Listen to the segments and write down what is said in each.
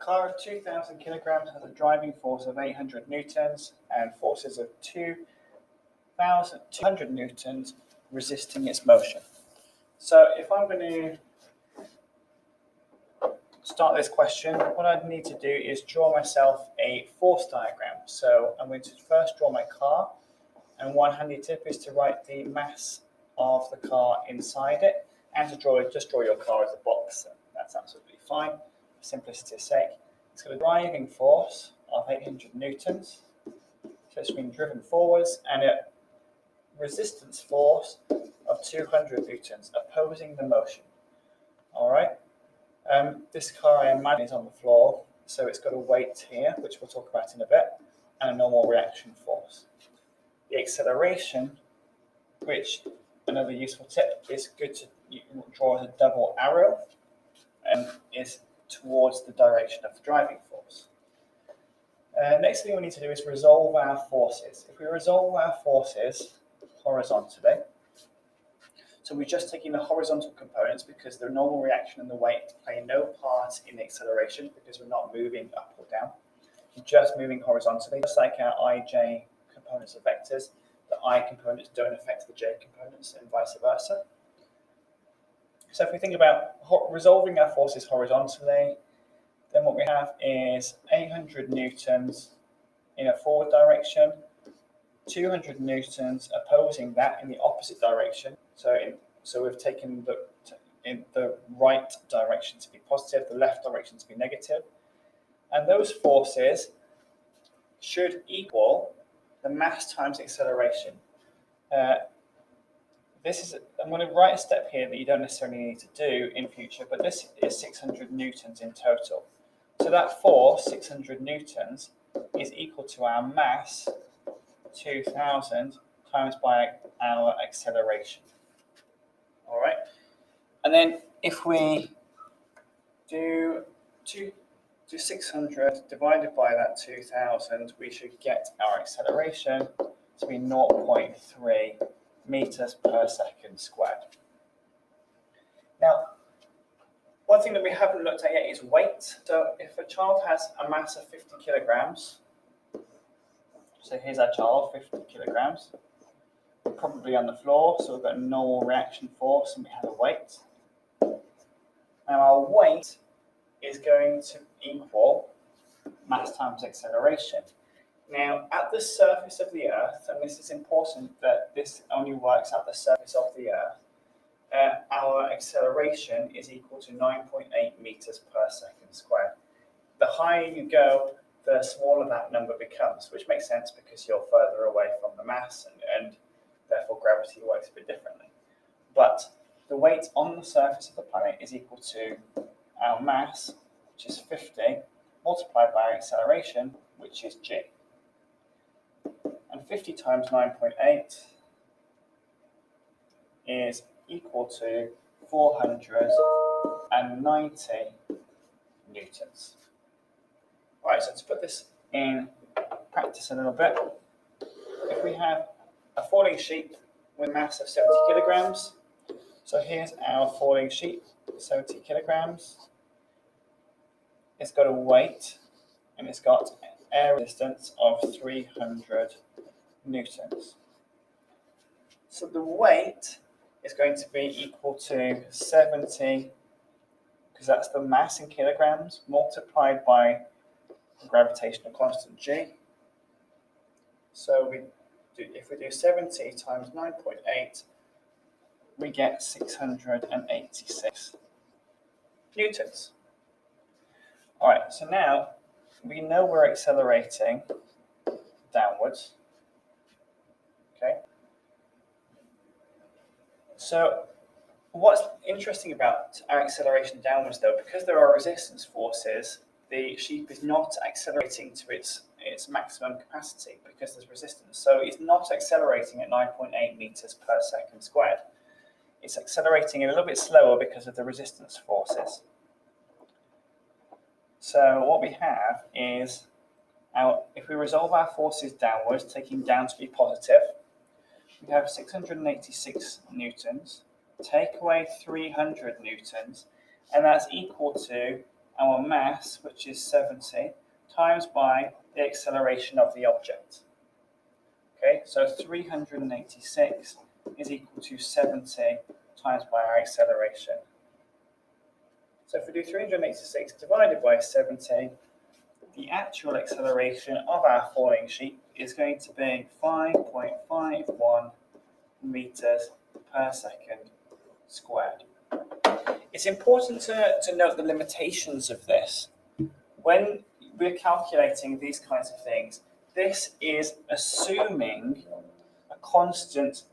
car of 2,000 kilograms has a driving force of 800 newtons and forces of 2,200 newtons resisting its motion. So if I'm going to start this question, what I need to do is draw myself a force diagram. So I'm going to first draw my car, and one handy tip is to write the mass of the car inside it, and to just draw your car as a box. That's absolutely fine, for simplicity's sake. It's got a driving force of 800 newtons, so it's been driven forwards, and a resistance force of 200 newtons opposing the motion. All right. This car, I imagine, is on the floor, so it's got a weight here, which we'll talk about in a bit, and a normal reaction force. The acceleration, which, another useful tip, is good to draw as a double arrow, and is towards the direction of the driving force. Next thing we need to do is resolve our forces. If we resolve our forces horizontally, so we're just taking the horizontal components because the normal reaction and the weight play no part in the acceleration because we're not moving up or down. We're just moving horizontally, just like our ij components of vectors. The I components don't affect the j components and vice versa. So if we think about resolving our forces horizontally, then what we have is 800 newtons in a forward direction, 200 newtons opposing that in the opposite direction. So we've taken in the right direction to be positive, the left direction to be negative. And those forces should equal the mass times acceleration. I'm going to write a step here that you don't necessarily need to do in future, but this is 600 newtons in total. So that force, 600 newtons, is equal to our mass, 2,000, times by our acceleration. All right. And then if we do 600 divided by that 2,000, we should get our acceleration to be 0.3 meters per second squared. Now, one thing that we haven't looked at yet is weight. So if a child has a mass of 50 kilograms, so here's our child, 50 kilograms, probably on the floor, so we've got a normal reaction force and we have a weight. Now our weight is going to equal mass times acceleration. Now at the surface of the Earth, and this is important that this only works at the surface of the Earth, our acceleration is equal to 9.8 meters per second squared. The higher you go, the smaller that number becomes, which makes sense because you're further away from the mass and therefore gravity works a bit differently. But the weight on the surface of the planet is equal to our mass, which is 50, multiplied by our acceleration, which is g. And 50 times 9.8 is equal to 490 newtons. All right, so to put this in practice a little bit, if we have a falling sheet with a mass of 70 kilograms, so here's our falling sheet, 70 kilograms. It's got a weight and it's got air resistance of 300 newtons. So the weight is going to be equal to 70, because that's the mass in kilograms, multiplied by the gravitational constant g. So if we do 70 times 9.8, we get 686 newtons. All right, so now we know we're accelerating downwards. Okay. So what's interesting about our acceleration downwards, though, because there are resistance forces, the sheep is not accelerating to its maximum capacity because there's resistance. So it's not accelerating at 9.8 meters per second squared. It's accelerating a little bit slower because of the resistance forces. So what we have is, if we resolve our forces downwards, taking down to be positive, we have 686 newtons, take away 300 newtons, and that's equal to our mass, which is 70, times by the acceleration of the object. Okay, so 386 is equal to 70 times by our acceleration. So if we do 386 divided by 70, the actual acceleration of our falling sheet is going to be 5.51 meters per second squared. It's important to note the limitations of this. When we're calculating these kinds of things, this is assuming a constant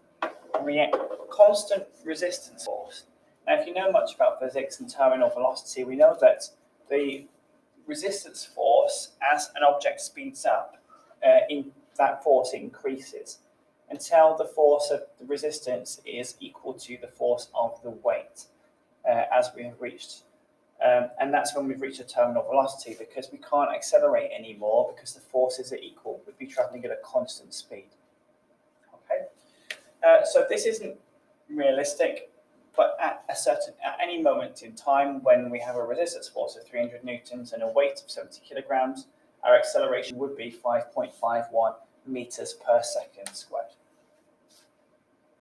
resistance force. Now, if you know much about physics and terminal velocity, we know that the resistance force, as an object speeds up, that force increases until the force of the resistance is equal to the force of the weight, as we have reached. And that's when we've reached a terminal velocity, because we can't accelerate anymore because the forces are equal. We'd be traveling at a constant speed. Okay, so this isn't realistic, but at any moment in time when we have a resistance force of 300 newtons and a weight of 70 kilograms, our acceleration would be 5.51 meters per second squared.